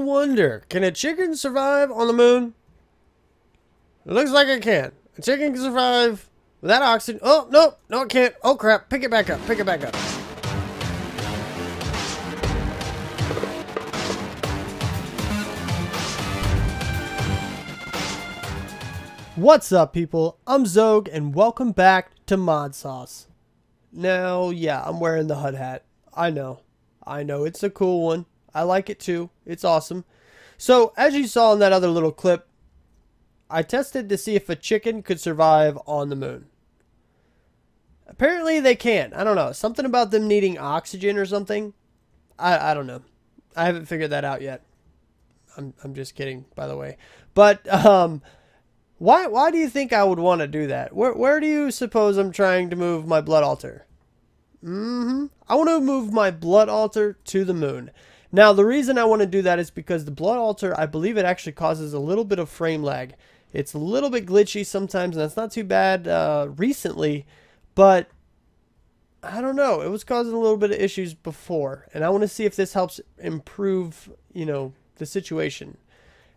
wonder, can a chicken survive on the moon? It looks like it can. A chicken can survive without oxygen. Oh, no, no, it can't. Oh, crap. Pick it back up. Pick it back up. What's up, people? I'm Xogue, and welcome back to Mod Sauce. Now, yeah, I'm wearing the HUD hat. I know, it's a cool one. I like it too. It's awesome. So, as you saw in that other little clip, I tested to see if a chicken could survive on the moon. Apparently they can. I don't know. Something about them needing oxygen or something. I don't know. I haven't figured that out yet. I'm just kidding, by the way. But, why do you think I would want to do that? Where do you suppose I'm trying to move my blood altar? I want to move my blood altar to the moon. Now, the reason I want to do that is because the blood altar, I believe it actually causes a little bit of frame lag. It's a little bit glitchy sometimes, and that's not too bad recently, but I don't know. It was causing a little bit of issues before, and I want to see if this helps improve, the situation.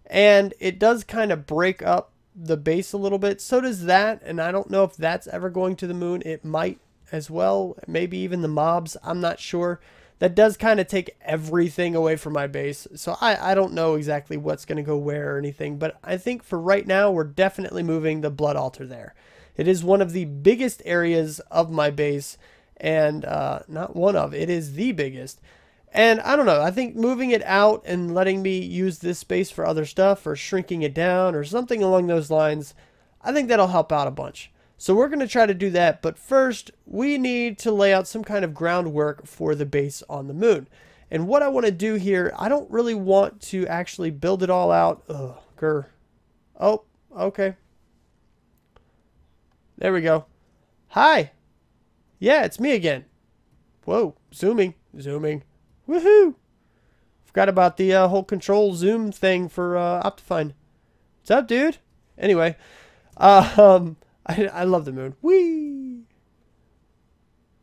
And it does kind of break up the base a little bit. So does that, and I don't know if that's ever going to the moon. It might as well, maybe even the mobs. I'm not sure. That does kind of take everything away from my base, so I don't know exactly what's going to go where or anything, but I think for right now we're definitely moving the blood altar there. It is one of the biggest areas of my base, and not one of, it is the biggest. And I don't know, I think moving it out and letting me use this space for other stuff, or shrinking it down or something along those lines, I think that'll help out a bunch. So we're going to try to do that, but first we need to lay out some kind of groundwork for the base on the moon. And what I want to do here, I don't really want to actually build it all out. Ugh, grr. Oh, okay. There we go. Hi. Yeah, it's me again. Whoa, zooming. Woohoo. Forgot about the whole control zoom thing for Optifine. What's up, dude? Anyway, I love the moon. Whee!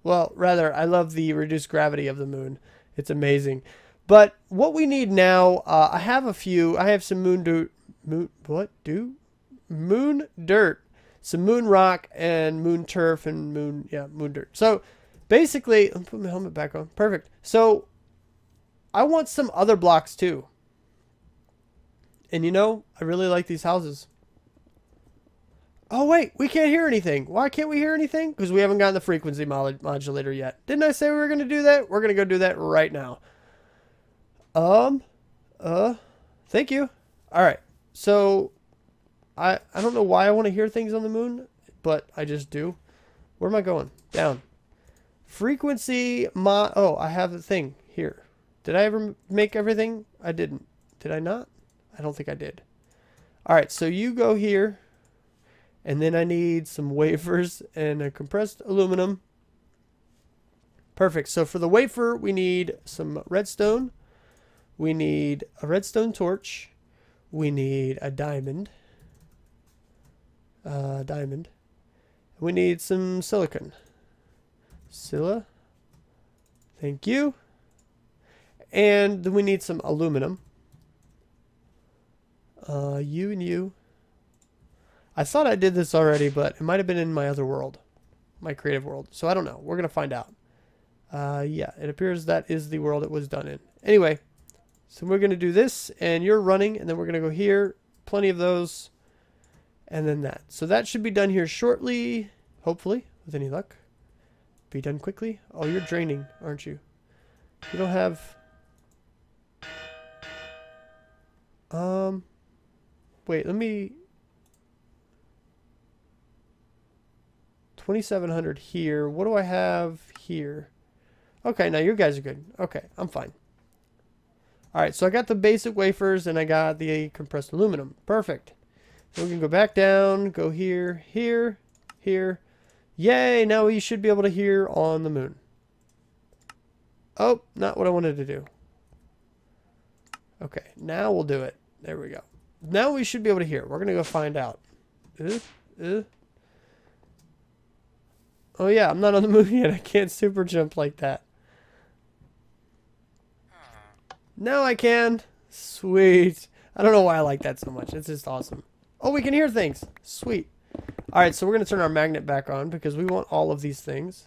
Well, rather, I love the reduced gravity of the moon. It's amazing. But what we need now, I have some moon dirt. Moon dirt. Some moon rock and moon turf and moon dirt. So, basically, let me put my helmet back on. Perfect. So, I want some other blocks too. And I really like these houses. Oh, wait, we can't hear anything. Why can't we hear anything? Because we haven't gotten the frequency modulator yet. Didn't I say we were going to do that? We're going to go do that right now. Thank you. All right. So, I don't know why I want to hear things on the moon, but I just do. Where am I going? Down. Frequency oh, I have the thing here. Did I ever make everything? I didn't. Did I not? I don't think I did. All right, so you go here. And then I need some wafers and a compressed aluminum. Perfect. So for the wafer, we need some redstone. We need a redstone torch. We need a diamond. We need some silicon. Thank you. And then we need some aluminum. You and you. I thought I did this already, but it might have been in my other world. My creative world. So I don't know. We're going to find out. Yeah, it appears that is the world it was done in. Anyway, so we're going to do this, and you're running, and then we're going to go here. Plenty of those. And then that. So that should be done here shortly. Hopefully, with any luck. Be done quickly. Oh, you're draining, aren't you? You don't have... Wait, let me... 2,700 here. What do I have here? Okay, now you guys are good. Okay, I'm fine. Alright, so I got the basic wafers and I got the compressed aluminum. Perfect. So we can go back down, go here, here, here. Yay, now we should be able to hear on the moon. Oh, not what I wanted to do. Okay, now we'll do it. There we go. Now we should be able to hear. We're going to go find out. Oh yeah, I'm not on the moon yet. I can't super jump like that. Now I can. Sweet. I don't know why I like that so much. It's just awesome. Oh, we can hear things. Sweet. All right, so we're going to turn our magnet back on because we want all of these things.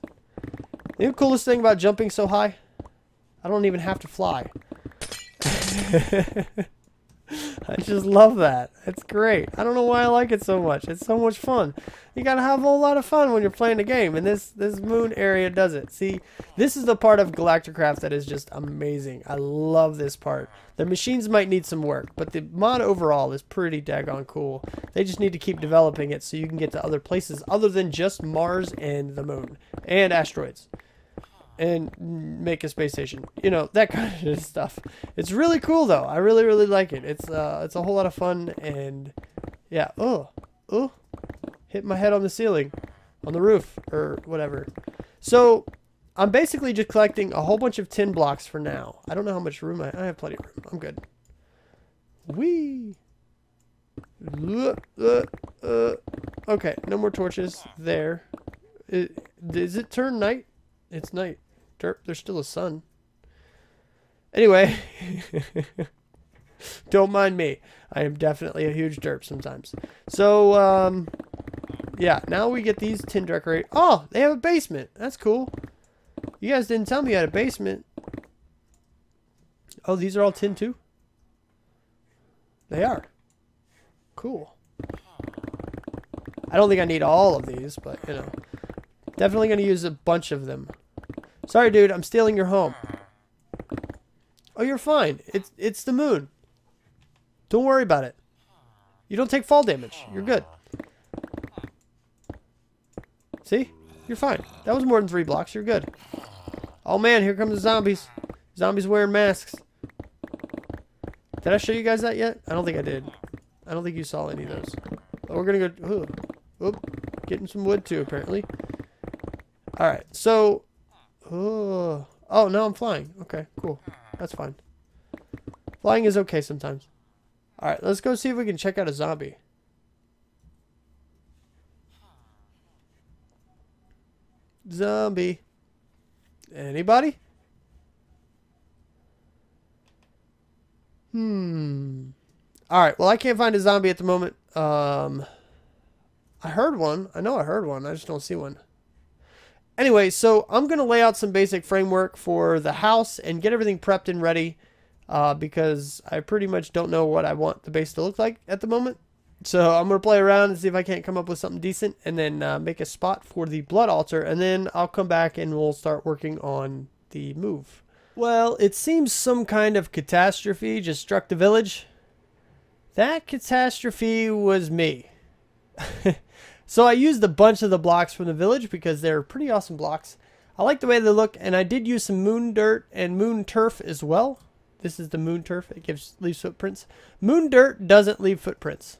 The coolest thing about jumping so high? I don't even have to fly. I just love that. It's great. I don't know why I like it so much. It's so much fun. You gotta have a whole lot of fun when you're playing a game, and this moon area does it. See, this is the part of Galacticraft that is just amazing. I love this part. The machines might need some work, but the mod overall is pretty daggone cool. They just need to keep developing it so you can get to other places other than just Mars and the moon and asteroids. And make a space station, you know, that kind of stuff. It's really cool though. I really, really like it. It's a whole lot of fun, and yeah. Oh, hit my head on the ceiling, on the roof, or whatever. So I'm basically just collecting a whole bunch of tin blocks for now. I don't know how much room I have. Plenty of room. I'm good. Whee. Okay, no more torches there. Does it turn night? It's night. Derp, there's still a sun. Anyway, don't mind me. I am definitely a huge derp sometimes. So, yeah, now we get these tin decorators. Oh, they have a basement. That's cool. You guys didn't tell me you had a basement. Oh, these are all tin too? They are. Cool. I don't think I need all of these, but, you know. Definitely going to use a bunch of them. Sorry, dude. I'm stealing your home. Oh, you're fine. It's the moon. Don't worry about it. You don't take fall damage. You're good. See? You're fine. That was more than 3 blocks. You're good. Oh, man. Here come the zombies. Zombies wearing masks. Did I show you guys that yet? I don't think I did. I don't think you saw any of those. Oh, we're going to go... getting some wood, too, apparently. Alright, so... Oh, no, I'm flying. Okay, cool. That's fine. Flying is okay sometimes. Alright, let's go see if we can check out a zombie. Zombie. Anybody? Alright, well, I can't find a zombie at the moment. I heard one. I know I heard one. I just don't see one. Anyway, so I'm going to lay out some basic framework for the house and get everything prepped and ready because I pretty much don't know what I want the base to look like at the moment. So I'm going to play around and see if I can't come up with something decent and then make a spot for the blood altar, and then I'll come back and we'll start working on the move. Well, it seems some kind of catastrophe just struck the village. That catastrophe was me. So I used a bunch of the blocks from the village because they're pretty awesome blocks. I like the way they look, and I did use some moon dirt and moon turf as well. This is the moon turf. It leaves footprints. Moon dirt doesn't leave footprints.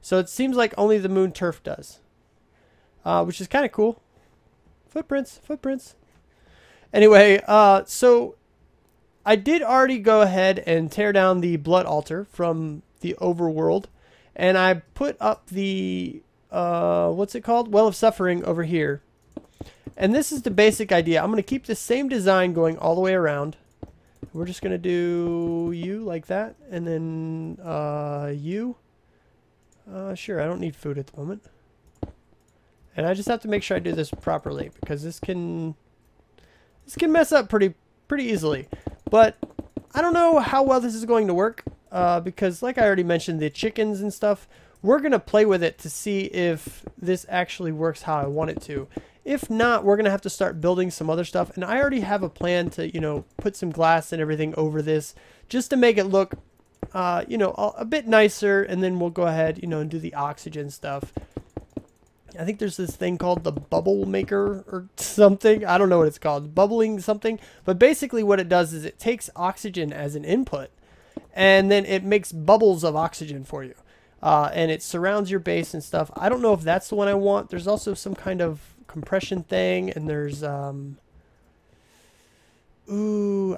So it seems like only the moon turf does. Which is kind of cool. Footprints. Anyway, so I did already go ahead and tear down the blood altar from the overworld. And I put up the... what's it called? Well of Suffering over here. And this is the basic idea. I'm going to keep the same design going all the way around. We're just going to do you like that. And then you. Sure, I don't need food at the moment. And I just have to make sure I do this properly because this can mess up pretty easily. But I don't know how well this is going to work because like I already mentioned, the chickens and stuff, we're going to play with it to see if this actually works how I want it to. If not, we're going to have to start building some other stuff. And I already have a plan to, you know, put some glass and everything over this just to make it look, you know, a bit nicer. And then we'll go ahead, you know, and do the oxygen stuff. I think there's this thing called the bubble maker or something. I don't know what it's called. Bubbling something. But basically what it does is it takes oxygen as an input. And then it makes bubbles of oxygen for you. And it surrounds your base and stuff. I don't know if that's the one I want. There's also some kind of compression thing. And there's, ooh,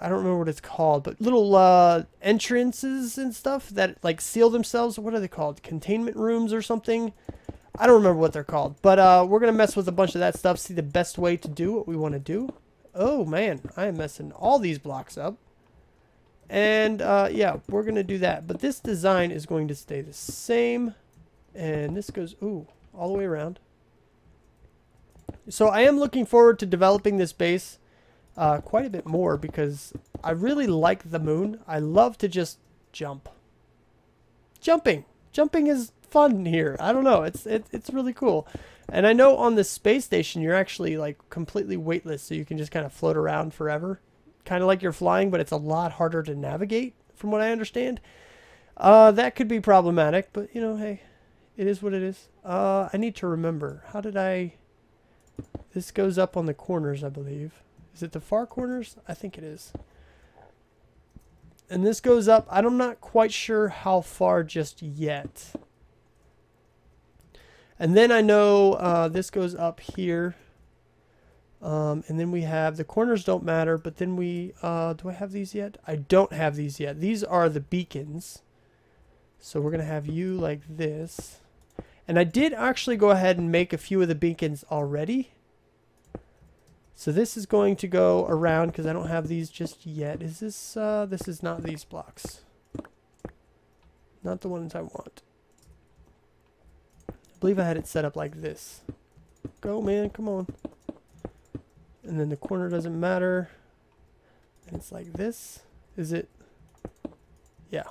I don't remember what it's called. But little entrances and stuff that like seal themselves. What are they called? Containment rooms or something? I don't remember what they're called. But we're going to mess with a bunch of that stuff. See the best way to do what we want to do. Oh, man. I am messing all these blocks up. And yeah, we're going to do that. But this design is going to stay the same. And this goes, ooh, all the way around. So I am looking forward to developing this base quite a bit more because I really like the moon. I love to just jump. Jumping is fun here. I don't know. It's really cool. And I know on the space station you're actually like completely weightless, so you can just kind of float around forever. Kind of like you're flying, but it's a lot harder to navigate from what I understand. That could be problematic, but you know, hey, it is what it is. I need to remember. How did I... This goes up on the corners, I believe. Is it the far corners? I think it is. And this goes up. I'm not quite sure how far just yet. And then I know this goes up here. And then we have, the corners don't matter, but then we, do I have these yet? I don't have these yet. These are the beacons. So we're going to have you like this. And I did actually go ahead and make a few of the beacons already. So this is going to go around because I don't have these just yet. Is this, this is not these blocks. Not the ones I want. I believe I had it set up like this. Go, man, come on. And then the corner doesn't matter. And it's like this. Is it? Yeah.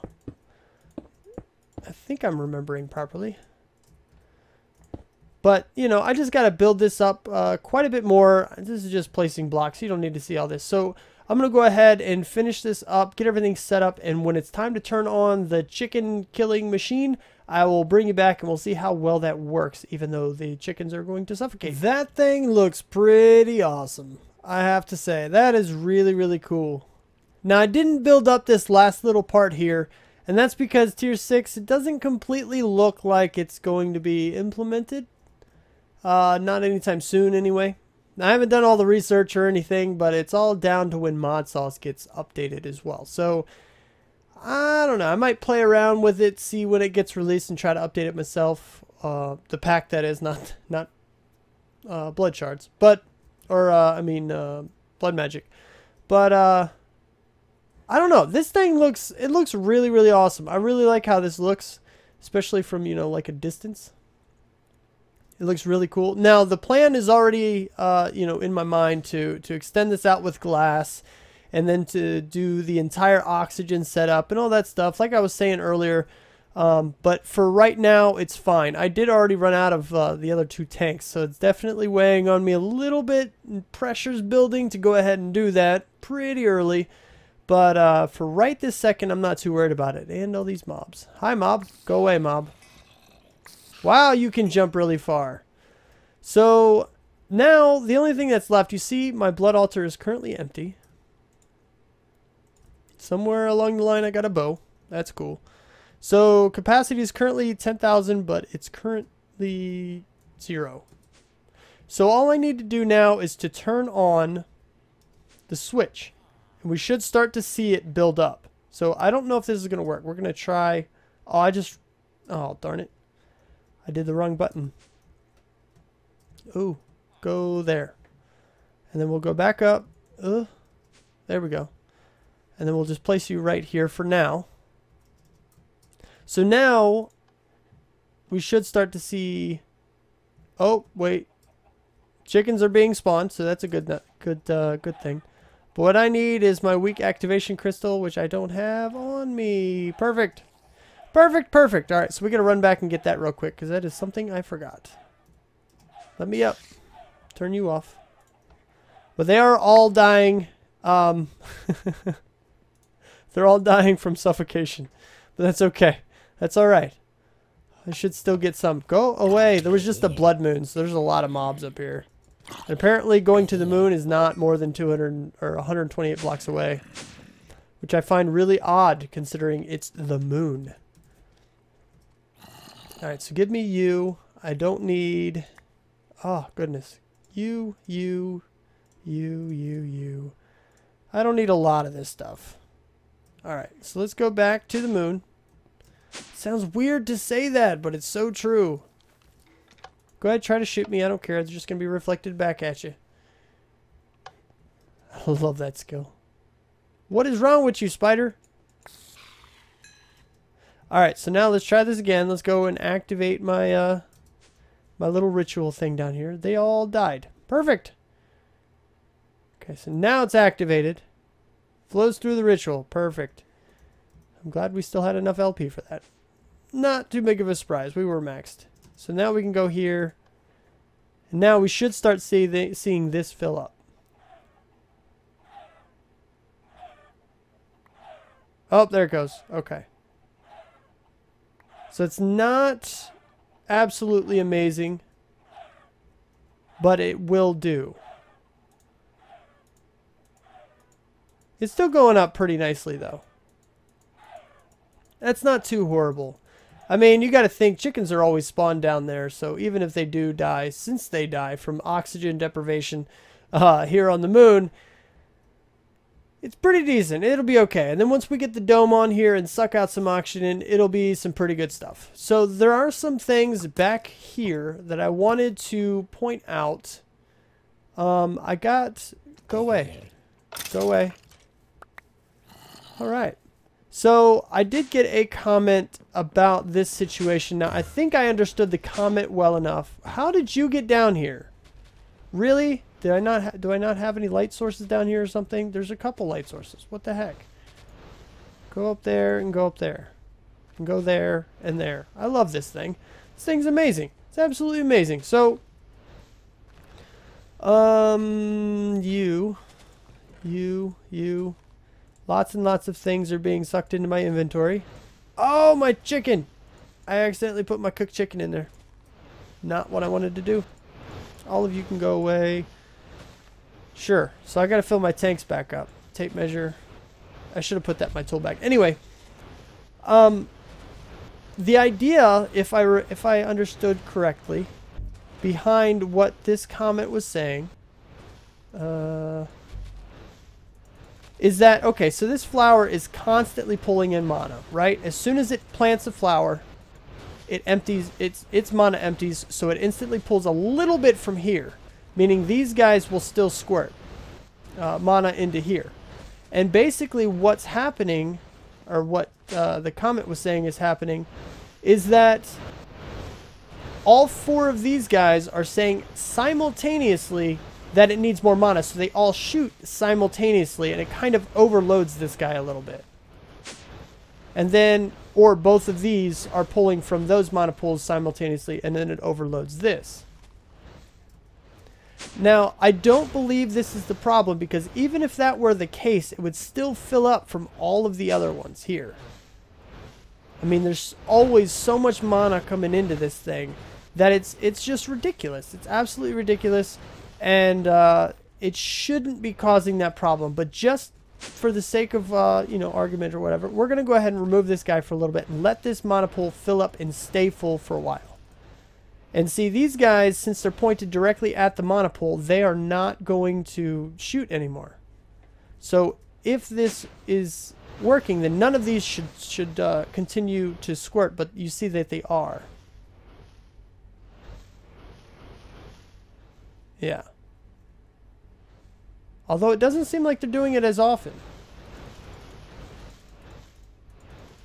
I think I'm remembering properly. But, you know, I just got to build this up quite a bit more. This is just placing blocks. You don't need to see all this. So I'm going to go ahead and finish this up, get everything set up. And when it's time to turn on the chicken killing machine, I will bring you back and we'll see how well that works, even though the chickens are going to suffocate. That thing looks pretty awesome, I have to say. That is really, really cool. Now, I didn't build up this last little part here, and that's because Tier 6, it doesn't completely look like it's going to be implemented. Not anytime soon, anyway. Now, I haven't done all the research or anything, but it's all down to when mod sauce gets updated as well. So, I don't know. I might play around with it, see when it gets released, and try to update it myself. The pack, that is, not blood shards, but, or blood magic. But I don't know. This thing looks really, really awesome. I really like how this looks, especially from, you know, like a distance. It looks really cool. Now, the plan is already, you know, in my mind to extend this out with glass and then to do the entire oxygen setup and all that stuff, like I was saying earlier. But for right now, it's fine. I did already run out of the other 2 tanks, so it's definitely weighing on me a little bit. Pressure's building to go ahead and do that pretty early. But for right this second, I'm not too worried about it. And all these mobs. Hi, mob. Go away, mob. Wow, you can jump really far. So now the only thing that's left, you see my blood altar is currently empty. Somewhere along the line I got a bow. That's cool. So capacity is currently 10,000, but it's currently 0. So all I need to do now is to turn on the switch. And we should start to see it build up. So I don't know if this is going to work. We're going to try. Oh, darn it. I did the wrong button. Ooh, go there. And then we'll go back up. There we go. And then we'll just place you right here for now. So now we should start to see. Oh, wait. Chickens are being spawned, so that's a good thing. But what I need is my weak activation crystal, which I don't have on me. Perfect. Perfect, perfect. All right, so we got to run back and get that real quick because that is something I forgot. Let me up. Turn you off. But they are all dying. They're all dying from suffocation. But that's okay. That's all right. I should still get some. Go away. There was just a blood moon, so there's a lot of mobs up here. And apparently going to the moon is not more than 200 or 128 blocks away. Which I find really odd considering it's the moon. Alright, so give me you. I don't need... Oh, goodness. You. I don't need a lot of this stuff. Alright, so let's go back to the moon. Sounds weird to say that, but it's so true. Go ahead, try to shoot me. I don't care. It's just going to be reflected back at you. I love that skill. What is wrong with you, spider? All right, so now let's try this again. Let's go and activate my my little ritual thing down here. They all died. Perfect. Okay, so now it's activated. Flows through the ritual. Perfect. I'm glad we still had enough LP for that. Not too big of a surprise. We were maxed. So now we can go here. And now we should start seeing this fill up. Oh, there it goes. Okay. So it's not absolutely amazing, but it will do. It's still going up pretty nicely, though. That's not too horrible. I mean, you got to think chickens are always spawned down there, so even if they do die, since they die from oxygen deprivation here on the moon, it's pretty decent. It'll be okay. And then once we get the dome on here and suck out some oxygen, it'll be some pretty good stuff. So there are some things back here that I wanted to point out. Go away. Go away. All right. So I did get a comment about this situation. Now, I think I understood the comment well enough. How did you get down here? Really? Do I not have any light sources down here or something? There's a couple light sources. What the heck? Go up there and go up there. And go there and there. I love this thing. This thing's amazing. It's absolutely amazing. So, you. Lots and lots of things are being sucked into my inventory. Oh, my chicken! I accidentally put my cooked chicken in there. Not what I wanted to do. All of you can go away. Sure. So I got to fill my tanks back up. Tape measure. I should have put that in my tool bag. Anyway, the idea, if I understood correctly, behind what this comment was saying, is that, okay, so this flower is constantly pulling in mana, right? As soon as it plants a flower, it empties, its mana empties, so it instantly pulls a little bit from here, meaning these guys will still squirt mana into here. And basically what's happening, or what the comment was saying is happening, is that all four of these guys are saying simultaneously that it needs more mana, so they all shoot simultaneously, and it kind of overloads this guy a little bit. And then, or both of these are pulling from those mana pools simultaneously, and then it overloads this. Now, I don't believe this is the problem, because even if that were the case, it would still fill up from all of the other ones here. I mean, there's always so much mana coming into this thing that it's just ridiculous. It's absolutely ridiculous. And it shouldn't be causing that problem, but just for the sake of argument or whatever, we're going to go ahead and remove this guy for a little bit and let this mana pool fill up and stay full for a while. And see, these guys, since they're pointed directly at the mana pool, they are not going to shoot anymore. So if this is working, then none of these should continue to squirt, but you see that they are. Yeah. Although it doesn't seem like they're doing it as often.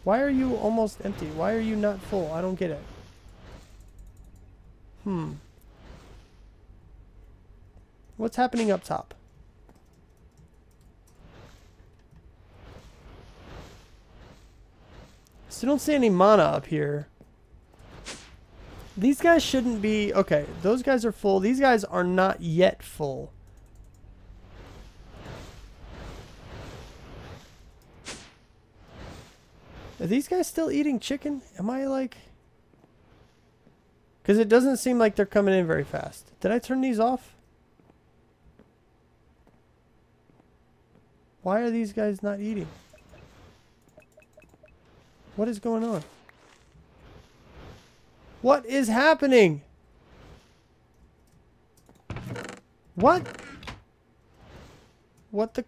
Why are you almost empty? Why are you not full? I don't get it. What's happening up top? Still don't see any mana up here. These guys shouldn't be... Okay, those guys are full. These guys are not yet full. Are these guys still eating chicken? Am I like... Because it doesn't seem like they're coming in very fast. Did I turn these off? Why are these guys not eating? What is going on? What is happening? What? What the...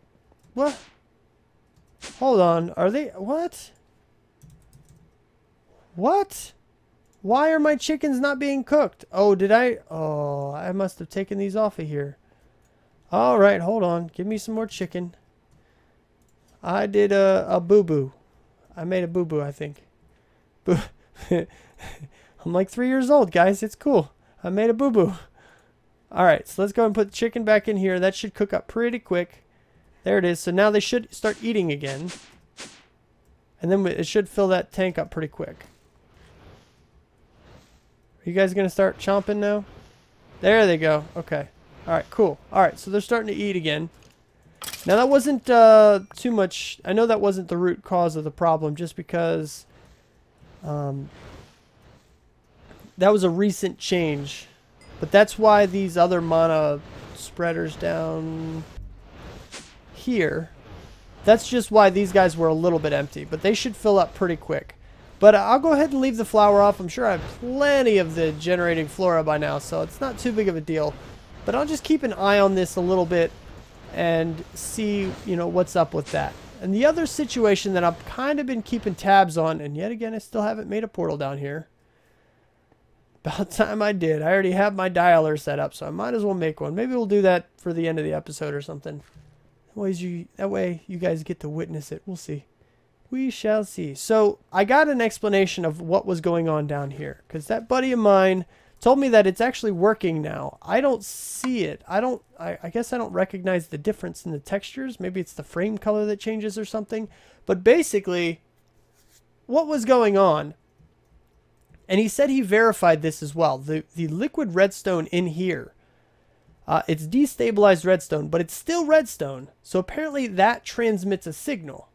What? Hold on. Are they... What? What? Why are my chickens not being cooked? Oh, did I... Oh, I must have taken these off of here. Alright, hold on. Give me some more chicken. I did a boo-boo. I made a boo-boo, I think. I'm like 3 years old, guys. It's cool. I made a boo-boo. All right, so let's go and put the chicken back in here. That should cook up pretty quick. There it is. So now they should start eating again. And then it should fill that tank up pretty quick. Are you guys going to start chomping now? There they go. Okay. All right, cool. All right, so they're starting to eat again. Now, that wasn't too much. I know that wasn't the root cause of the problem, just because that was a recent change. But that's why these other mana spreaders down here, that's just why these guys were a little bit empty. But they should fill up pretty quick. But I'll go ahead and leave the flour off. I'm sure I have plenty of the generating flora by now, so it's not too big of a deal. But I'll just keep an eye on this a little bit and see, you know, what's up with that. And the other situation that I've kind of been keeping tabs on, and yet again, I still haven't made a portal down here. About time I did. I already have my dialer set up, so I might as well make one. Maybe we'll do that for the end of the episode or something. That way you guys get to witness it. We'll see. We shall see. So I got an explanation of what was going on down here, because that buddy of mine told me that it's actually working now. I don't see it. I guess I don't recognize the difference in the textures. Maybe it's the frame color that changes or something. But basically, what was going on, and he said he verified this as well. The liquid redstone in here, it's destabilized redstone, but it's still redstone. So apparently that transmits a signal.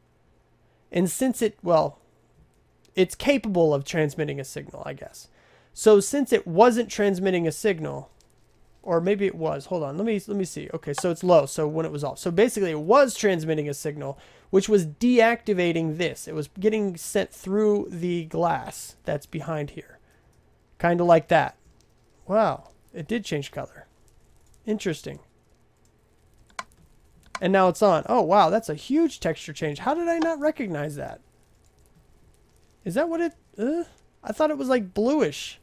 And since it's capable of transmitting a signal, I guess. So since it wasn't transmitting a signal, or maybe it was, hold on, let me see. Okay, so it's low, so when it was off. So basically it was transmitting a signal, which was deactivating this. It was getting sent through the glass that's behind here. Kind of like that. Wow, it did change color. Interesting. And now it's on. Oh, wow, that's a huge texture change. How did I not recognize that? Is that what it... I thought it was like bluish.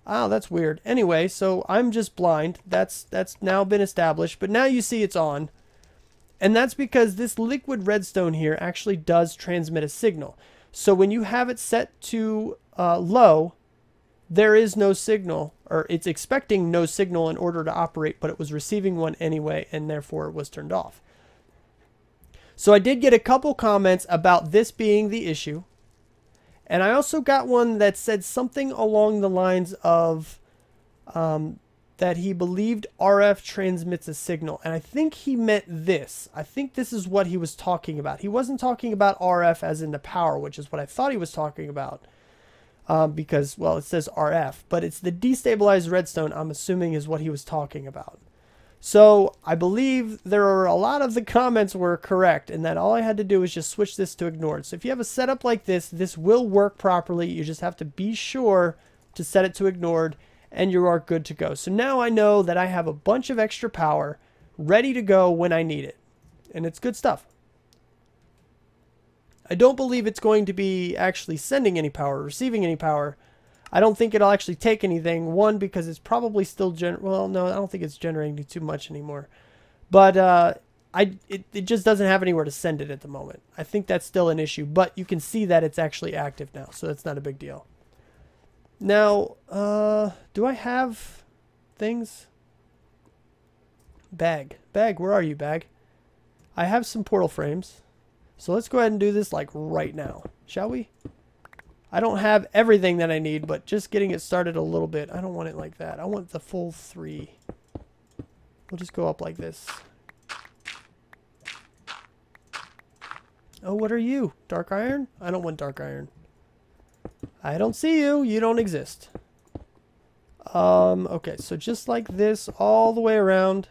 Oh, that's weird. Anyway, so I'm just blind. That's now been established. But now you see it's on. And that's because this liquid redstone here actually does transmit a signal. So when you have it set to low, there is no signal, or it's expecting no signal in order to operate, but it was receiving one anyway, and therefore it was turned off. So I did get a couple comments about this being the issue. And I also got one that said something along the lines of that he believed RF transmits a signal. And I think he meant this. I think this is what he was talking about. He wasn't talking about RF as in the power, which is what I thought he was talking about. Because, well, it says RF. But it's the destabilized redstone, I'm assuming, is what he was talking about. So I believe there are a lot of the comments were correct, and that all I had to do was just switch this to ignored. So if you have a setup like this, this will work properly. You just have to be sure to set it to ignored, and you are good to go. So now I know that I have a bunch of extra power ready to go when I need it, and it's good stuff. I don't believe it's going to be actually sending any power, receiving any power. I don't think it'll actually take anything. One, because it's probably still well, no, I don't think it's generating too much anymore. But it just doesn't have anywhere to send it at the moment. I think that's still an issue, but you can see that it's actually active now, so that's not a big deal. Now, do I have things? Bag, where are you, Bag? I have some portal frames, so let's go ahead and do this like right now, shall we? I don't have everything that I need, but just getting it started a little bit. I don't want it like that. I want the full 3. We'll just go up like this. Oh, what are you? Dark iron? I don't want dark iron. I don't see you. You don't exist. Okay, so just like this all the way around.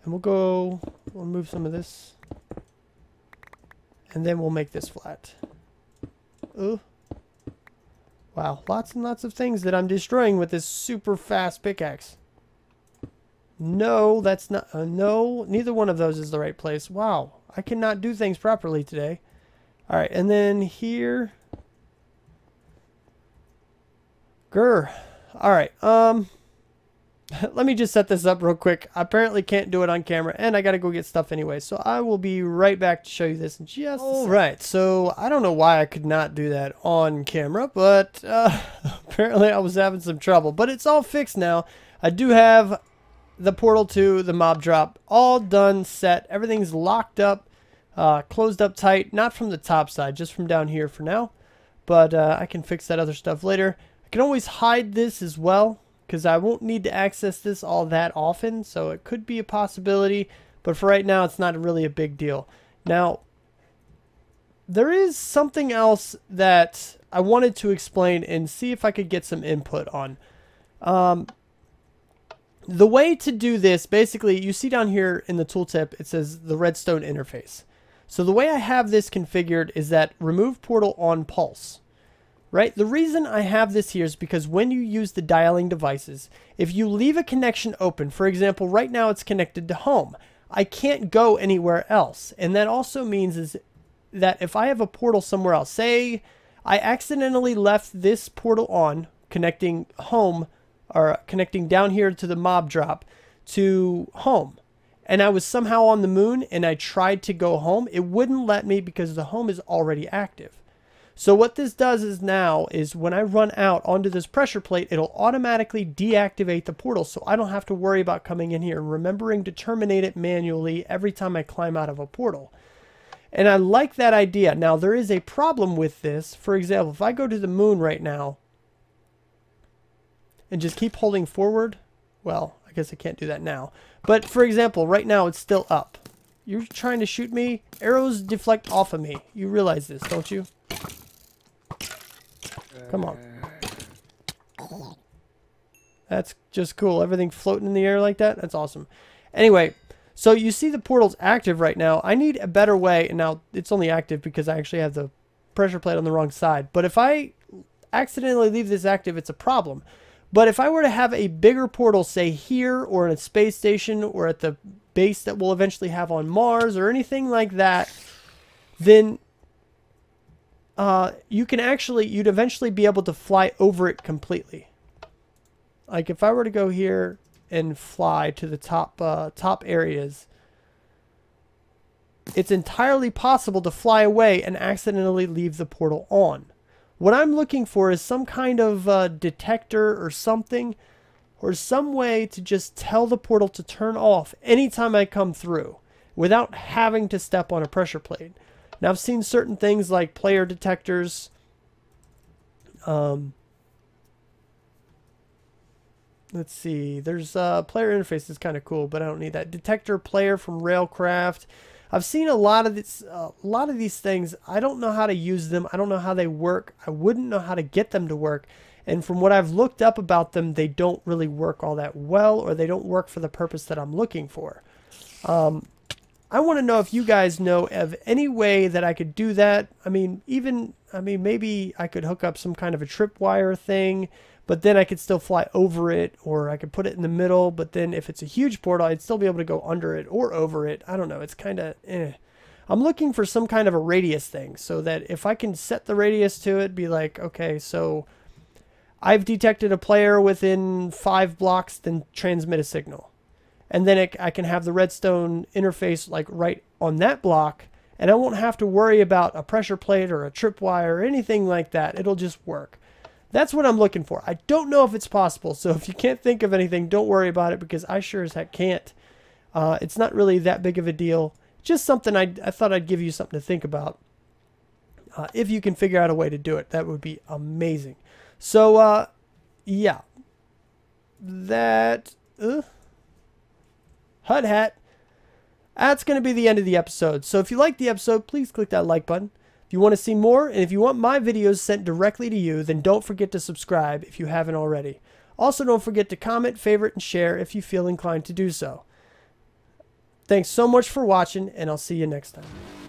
And we'll move some of this. And then we'll make this flat. Ooh. Wow, lots and lots of things that I'm destroying with this super fast pickaxe. No, that's not... no, neither one of those is the right place. Wow, I cannot do things properly today. Alright, and then here... Grr. Alright, let me just set this up real quick. I apparently can't do it on camera, and I gotta go get stuff anyway, so I will be right back to show you this in just a second. Alright, so I don't know why I could not do that on camera, but apparently I was having some trouble. But it's all fixed now. I do have the portal to the mob drop all done, set. Everything's locked up, closed up tight, not from the top side, just from down here for now. But I can fix that other stuff later. I can always hide this as well, because I won't need to access this all that often, so it could be a possibility, but for right now it's not really a big deal. Now, there is something else that I wanted to explain and see if I could get some input on. The way to do this, basically, you see down here in the tooltip, it says the redstone interface. So the way I have this configured is that remove portal on pulse. Right? The reason I have this here is because when you use the dialing devices, if you leave a connection open, for example, right now it's connected to home, I can't go anywhere else. And that also means is that if I have a portal somewhere else, say I accidentally left this portal on, connecting home, or connecting down here to the mob drop to home, and I was somehow on the moon and I tried to go home, it wouldn't let me because the home is already active. So what this does is now is when I run out onto this pressure plate, it'll automatically deactivate the portal, so I don't have to worry about coming in here and remembering to terminate it manually every time I climb out of a portal. And I like that idea. Now there is a problem with this. For example, if I go to the moon right now and just keep holding forward, well, I guess I can't do that now. But for example, right now it's still up. You're trying to shoot me? Arrows deflect off of me. You realize this, don't you? Come on. That's just cool. Everything floating in the air like that. That's awesome. Anyway, so you see the portal's active right now. I need a better way. And now it's only active because I actually have the pressure plate on the wrong side. But if I accidentally leave this active, it's a problem. But if I were to have a bigger portal, say here or in a space station or at the base that we'll eventually have on Mars or anything like that, then you'd eventually be able to fly over it completely. Like if I were to go here and fly to the top areas, it's entirely possible to fly away and accidentally leave the portal on. What I'm looking for is some kind of detector or something, or some way to just tell the portal to turn off anytime I come through without having to step on a pressure plate. Now, I've seen certain things like player detectors. Let's see. There's player interface is kind of cool, but I don't need that. Detector player from Railcraft. I've seen a lot of these things. I don't know how to use them. I don't know how they work. I wouldn't know how to get them to work. And from what I've looked up about them, they don't really work all that well, or they don't work for the purpose that I'm looking for. I want to know if you guys know of any way that I could do that. I mean, maybe I could hook up some kind of a tripwire thing, but then I could still fly over it, or I could put it in the middle, but then if it's a huge portal, I'd still be able to go under it or over it. I don't know. It's kind of I'm looking for some kind of a radius thing so that if I can set the radius to it, be like, okay, so I've detected a player within 5 blocks, then transmit a signal. And then I can have the redstone interface like right on that block, and I won't have to worry about a pressure plate or a tripwire or anything like that. It'll just work. That's what I'm looking for. I don't know if it's possible, so if you can't think of anything, don't worry about it, because I sure as heck can't. It's not really that big of a deal. Just something I thought I'd give you something to think about. If you can figure out a way to do it, that would be amazing. So, yeah. That... Hut hat. That's going to be the end of the episode. So if you liked the episode, please click that like button. If you want to see more, and if you want my videos sent directly to you, then don't forget to subscribe if you haven't already. Also, don't forget to comment, favorite, and share if you feel inclined to do so. Thanks so much for watching, and I'll see you next time.